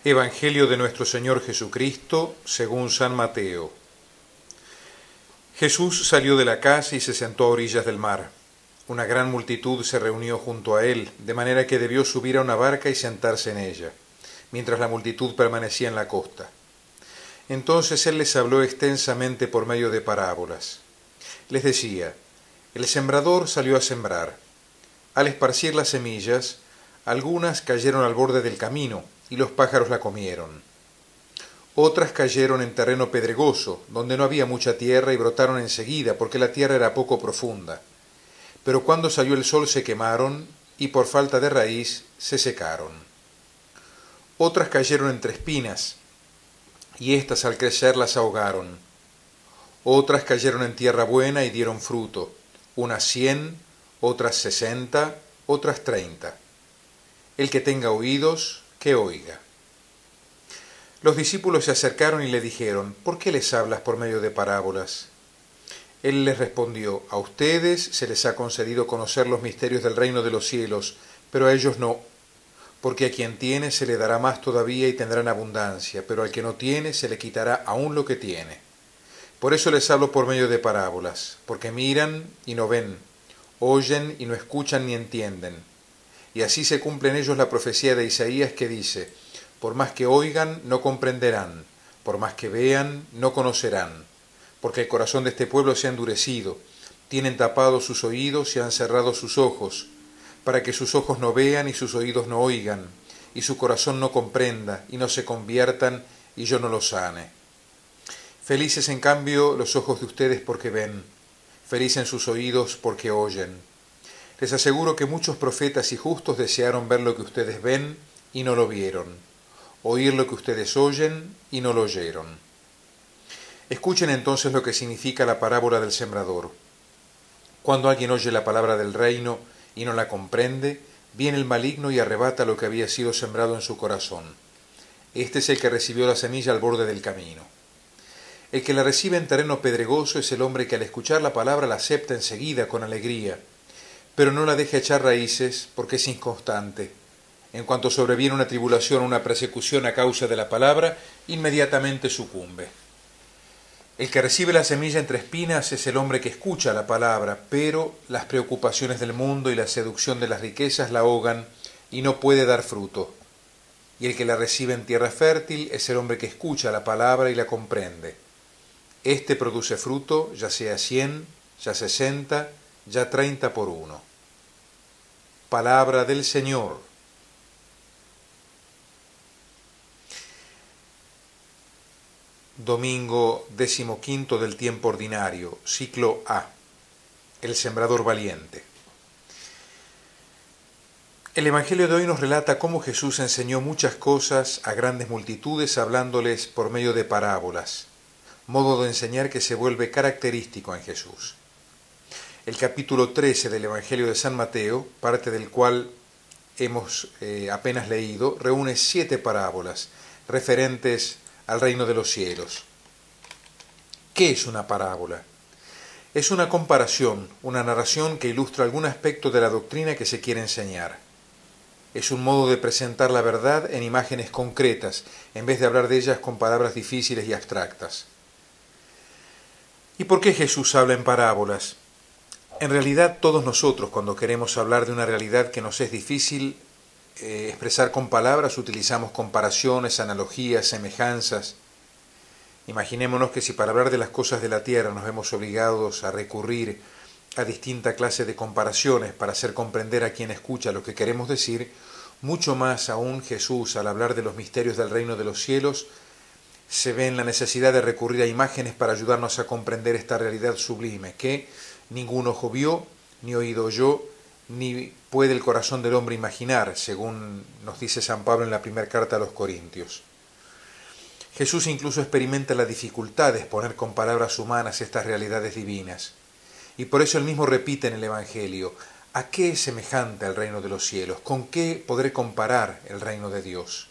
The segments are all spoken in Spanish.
Evangelio de nuestro Señor Jesucristo según San Mateo. Jesús salió de la casa y se sentó a orillas del mar. Una gran multitud se reunió junto a él, de manera que debió subir a una barca y sentarse en ella, mientras la multitud permanecía en la costa. Entonces él les habló extensamente por medio de parábolas. Les decía: el sembrador salió a sembrar. Al esparcir las semillas, algunas cayeron al borde del camino, y los pájaros la comieron. Otras cayeron en terreno pedregoso, donde no había mucha tierra, y brotaron enseguida, porque la tierra era poco profunda. Pero cuando salió el sol se quemaron, y por falta de raíz se secaron. Otras cayeron entre espinas, y éstas al crecer las ahogaron. Otras cayeron en tierra buena y dieron fruto, unas 100, otras 60, otras 30. El que tenga oídos, que oiga. Los discípulos se acercaron y le dijeron: ¿por qué les hablas por medio de parábolas? Él les respondió: a ustedes se les ha concedido conocer los misterios del reino de los cielos, pero a ellos no, porque a quien tiene se le dará más todavía y tendrán abundancia, pero al que no tiene se le quitará aún lo que tiene. Por eso les hablo por medio de parábolas, porque miran y no ven, oyen y no escuchan ni entienden. Y así se cumple en ellos la profecía de Isaías que dice: por más que oigan, no comprenderán, por más que vean, no conocerán, porque el corazón de este pueblo se ha endurecido, tienen tapados sus oídos y han cerrado sus ojos, para que sus ojos no vean y sus oídos no oigan, y su corazón no comprenda, y no se conviertan, y yo no los sane. Felices en cambio los ojos de ustedes porque ven, felices sus oídos porque oyen. Les aseguro que muchos profetas y justos desearon ver lo que ustedes ven y no lo vieron, oír lo que ustedes oyen y no lo oyeron. Escuchen entonces lo que significa la parábola del sembrador. Cuando alguien oye la palabra del reino y no la comprende, viene el maligno y arrebata lo que había sido sembrado en su corazón. Este es el que recibió la semilla al borde del camino. El que la recibe en terreno pedregoso es el hombre que al escuchar la palabra la acepta enseguida con alegría, pero no la deja echar raíces porque es inconstante. En cuanto sobreviene una tribulación o una persecución a causa de la palabra, inmediatamente sucumbe. El que recibe la semilla entre espinas es el hombre que escucha la palabra, pero las preocupaciones del mundo y la seducción de las riquezas la ahogan y no puede dar fruto. Y el que la recibe en tierra fértil es el hombre que escucha la palabra y la comprende. Este produce fruto, ya sea 100, ya 60, ya 30 por uno. Palabra del Señor. Domingo 15 del tiempo ordinario, ciclo A. El sembrador valiente. El Evangelio de hoy nos relata cómo Jesús enseñó muchas cosas a grandes multitudes hablándoles por medio de parábolas, modo de enseñar que se vuelve característico en Jesús. El capítulo 13 del Evangelio de San Mateo, parte del cual hemos apenas leído, reúne 7 parábolas referentes al reino de los cielos. ¿Qué es una parábola? Es una comparación, una narración que ilustra algún aspecto de la doctrina que se quiere enseñar. Es un modo de presentar la verdad en imágenes concretas, en vez de hablar de ellas con palabras difíciles y abstractas. ¿Y por qué Jesús habla en parábolas? En realidad todos nosotros, cuando queremos hablar de una realidad que nos es difícil expresar con palabras, utilizamos comparaciones, analogías, semejanzas. Imaginémonos que si para hablar de las cosas de la tierra nos vemos obligados a recurrir a distinta clase de comparaciones para hacer comprender a quien escucha lo que queremos decir, mucho más aún Jesús, al hablar de los misterios del reino de los cielos, se ve en la necesidad de recurrir a imágenes para ayudarnos a comprender esta realidad sublime que ningún ojo vio, ni oído oyó, ni puede el corazón del hombre imaginar, según nos dice San Pablo en la primera carta a los Corintios. Jesús incluso experimenta la dificultad de exponer con palabras humanas estas realidades divinas. Y por eso él mismo repite en el Evangelio: ¿a qué es semejante el reino de los cielos? ¿Con qué podré comparar el reino de Dios?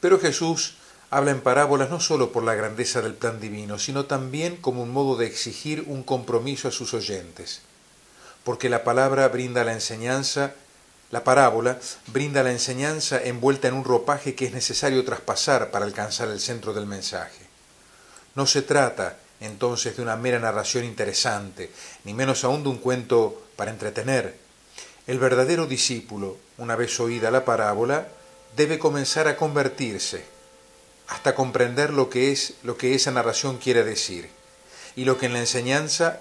Pero Jesús habla en parábolas no solo por la grandeza del plan divino, sino también como un modo de exigir un compromiso a sus oyentes, porque la palabra brinda la enseñanza, La parábola brinda la enseñanza envuelta en un ropaje que es necesario traspasar para alcanzar el centro del mensaje. No se trata entonces de una mera narración interesante, ni menos aún de un cuento para entretener. El verdadero discípulo, una vez oída la parábola, debe comenzar a convertirse, hasta comprender lo que esa narración quiere decir, y lo que en la enseñanza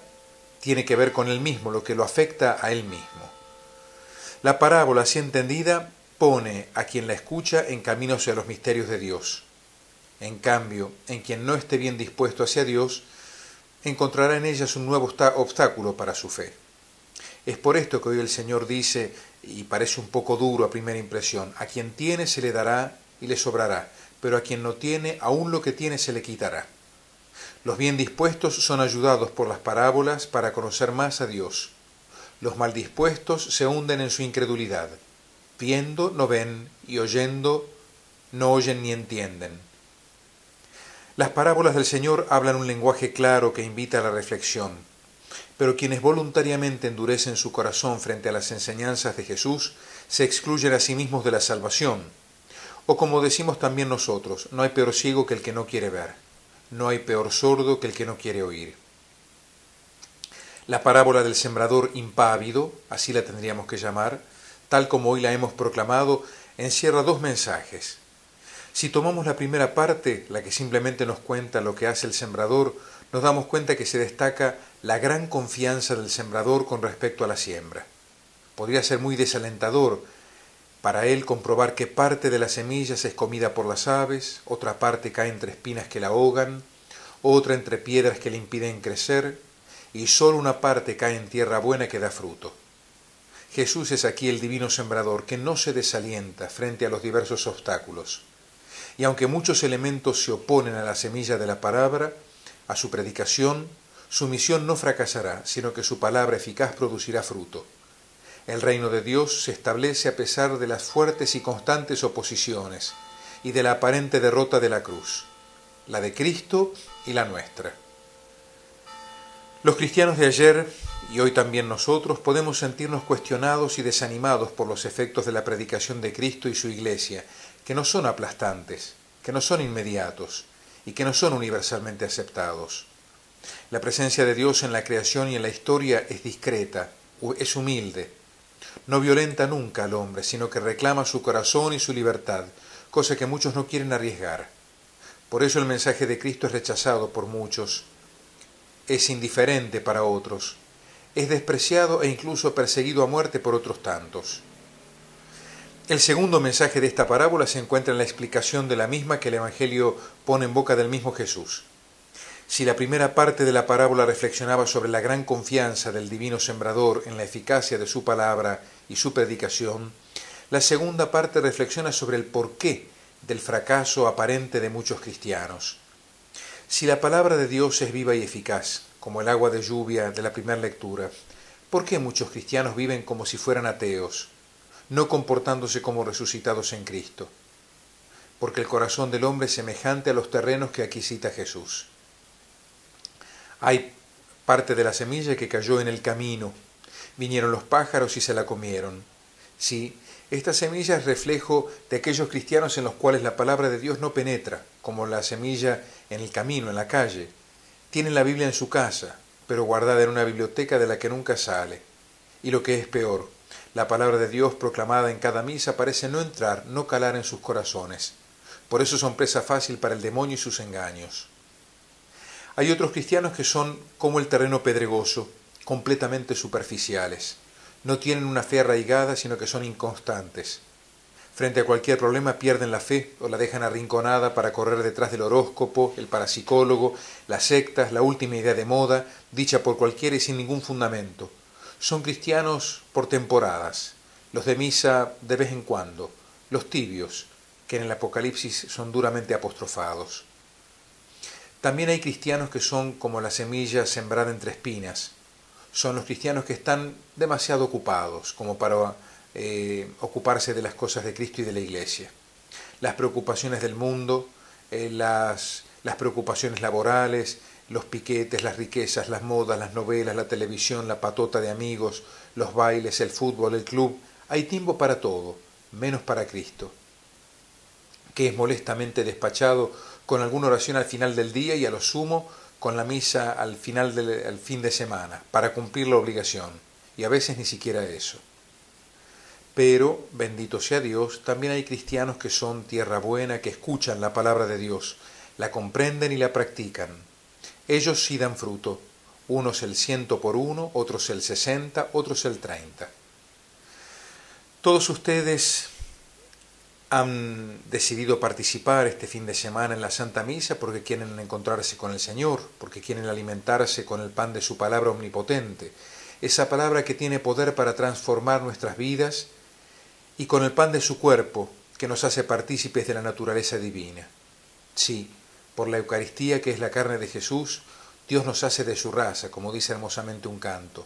tiene que ver con él mismo, lo que lo afecta a él mismo. La parábola, así entendida, pone a quien la escucha en camino hacia los misterios de Dios. En cambio, en quien no esté bien dispuesto hacia Dios, encontrará en ellas un nuevo obstáculo para su fe. Es por esto que hoy el Señor dice, y parece un poco duro a primera impresión, a quien tiene se le dará y le sobrará, pero a quien no tiene, aún lo que tiene se le quitará. Los bien dispuestos son ayudados por las parábolas para conocer más a Dios. Los mal dispuestos se hunden en su incredulidad. Viendo no ven y oyendo no oyen ni entienden. Las parábolas del Señor hablan un lenguaje claro que invita a la reflexión, pero quienes voluntariamente endurecen su corazón frente a las enseñanzas de Jesús se excluyen a sí mismos de la salvación. O como decimos también nosotros, no hay peor ciego que el que no quiere ver, no hay peor sordo que el que no quiere oír. La parábola del sembrador impávido, así la tendríamos que llamar, tal como hoy la hemos proclamado, encierra dos mensajes. Si tomamos la primera parte, la que simplemente nos cuenta lo que hace el sembrador, nos damos cuenta que se destaca la gran confianza del sembrador con respecto a la siembra. Podría ser muy desalentador para él comprobar que parte de la semilla es comida por las aves, otra parte cae entre espinas que la ahogan, otra entre piedras que le impiden crecer, y solo una parte cae en tierra buena que da fruto. Jesús es aquí el divino sembrador que no se desalienta frente a los diversos obstáculos. Y aunque muchos elementos se oponen a la semilla de la palabra, a su predicación, su misión no fracasará, sino que su palabra eficaz producirá fruto. El reino de Dios se establece a pesar de las fuertes y constantes oposiciones y de la aparente derrota de la cruz, la de Cristo y la nuestra. Los cristianos de ayer, y hoy también nosotros, podemos sentirnos cuestionados y desanimados por los efectos de la predicación de Cristo y su Iglesia, que no son aplastantes, que no son inmediatos y que no son universalmente aceptados. La presencia de Dios en la creación y en la historia es discreta, es humilde. No violenta nunca al hombre, sino que reclama su corazón y su libertad, cosa que muchos no quieren arriesgar. Por eso el mensaje de Cristo es rechazado por muchos, es indiferente para otros, es despreciado e incluso perseguido a muerte por otros tantos. El segundo mensaje de esta parábola se encuentra en la explicación de la misma que el Evangelio pone en boca del mismo Jesús. Si la primera parte de la parábola reflexionaba sobre la gran confianza del divino sembrador en la eficacia de su palabra y su predicación, la segunda parte reflexiona sobre el porqué del fracaso aparente de muchos cristianos. Si la palabra de Dios es viva y eficaz, como el agua de lluvia de la primera lectura, ¿por qué muchos cristianos viven como si fueran ateos, no comportándose como resucitados en Cristo? Porque el corazón del hombre es semejante a los terrenos que aquí cita Jesús. Hay parte de la semilla que cayó en el camino, vinieron los pájaros y se la comieron. Sí, esta semilla es reflejo de aquellos cristianos en los cuales la palabra de Dios no penetra, como la semilla en el camino, en la calle. Tienen la Biblia en su casa, pero guardada en una biblioteca de la que nunca sale. Y lo que es peor, la palabra de Dios proclamada en cada misa parece no entrar, no calar en sus corazones. Por eso son presa fácil para el demonio y sus engaños. Hay otros cristianos que son como el terreno pedregoso, completamente superficiales. No tienen una fe arraigada, sino que son inconstantes. Frente a cualquier problema pierden la fe o la dejan arrinconada para correr detrás del horóscopo, el parapsicólogo, las sectas, la última idea de moda, dicha por cualquiera y sin ningún fundamento. Son cristianos por temporadas, los de misa de vez en cuando, los tibios, que en el Apocalipsis son duramente apostrofados. También hay cristianos que son como la semilla sembrada entre espinas. Son los cristianos que están demasiado ocupados como para ocuparse de las cosas de Cristo y de la Iglesia. Las preocupaciones del mundo, las preocupaciones laborales, los piquetes, las riquezas, las modas, las novelas, la televisión, la patota de amigos, los bailes, el fútbol, el club, Hay tiempo para todo, menos para Cristo, que es molestamente despachado con alguna oración al final del día y a lo sumo con la misa al fin de semana, para cumplir la obligación, y a veces ni siquiera eso. Pero, bendito sea Dios, también hay cristianos que son tierra buena, que escuchan la palabra de Dios, la comprenden y la practican. Ellos sí dan fruto, unos el 100 por uno, otros el 60, otros el 30. Todos ustedes han decidido participar este fin de semana en la Santa Misa porque quieren encontrarse con el Señor, porque quieren alimentarse con el pan de su palabra omnipotente, esa palabra que tiene poder para transformar nuestras vidas, y con el pan de su cuerpo, que nos hace partícipes de la naturaleza divina. Sí, por la Eucaristía, que es la carne de Jesús, Dios nos hace de su raza, como dice hermosamente un canto.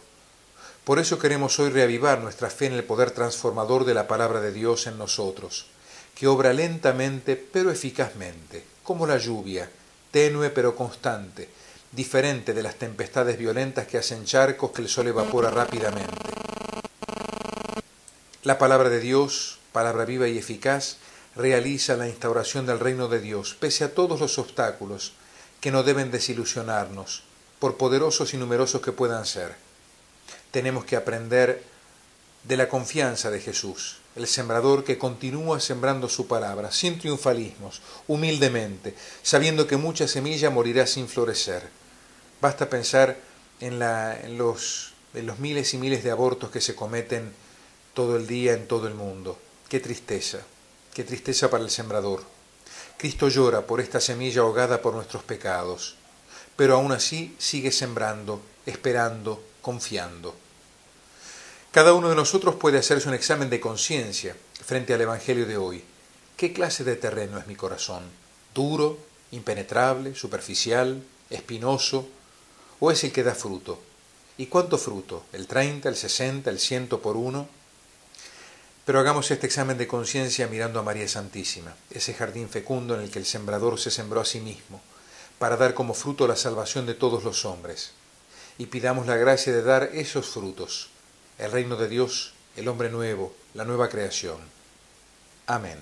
Por eso queremos hoy reavivar nuestra fe en el poder transformador de la palabra de Dios en nosotros, que obra lentamente pero eficazmente, como la lluvia, tenue pero constante, diferente de las tempestades violentas que hacen charcos que el sol evapora rápidamente. La palabra de Dios, palabra viva y eficaz, realiza la instauración del reino de Dios, pese a todos los obstáculos que no deben desilusionarnos, por poderosos y numerosos que puedan ser. Tenemos que aprender de la confianza de Jesús, el sembrador que continúa sembrando su palabra, sin triunfalismos, humildemente, sabiendo que mucha semilla morirá sin florecer. Basta pensar en los miles y miles de abortos que se cometen todo el día en todo el mundo. Qué tristeza para el sembrador. Cristo llora por esta semilla ahogada por nuestros pecados, pero aún así sigue sembrando, esperando, confiando. Cada uno de nosotros puede hacerse un examen de conciencia frente al Evangelio de hoy. ¿Qué clase de terreno es mi corazón? ¿Duro, impenetrable, superficial, espinoso? ¿O es el que da fruto? ¿Y cuánto fruto? ¿El 30, el 60, el 100 por uno? Pero hagamos este examen de conciencia mirando a María Santísima, ese jardín fecundo en el que el sembrador se sembró a sí mismo, para dar como fruto la salvación de todos los hombres. Y pidamos la gracia de dar esos frutos, el reino de Dios, el hombre nuevo, la nueva creación. Amén.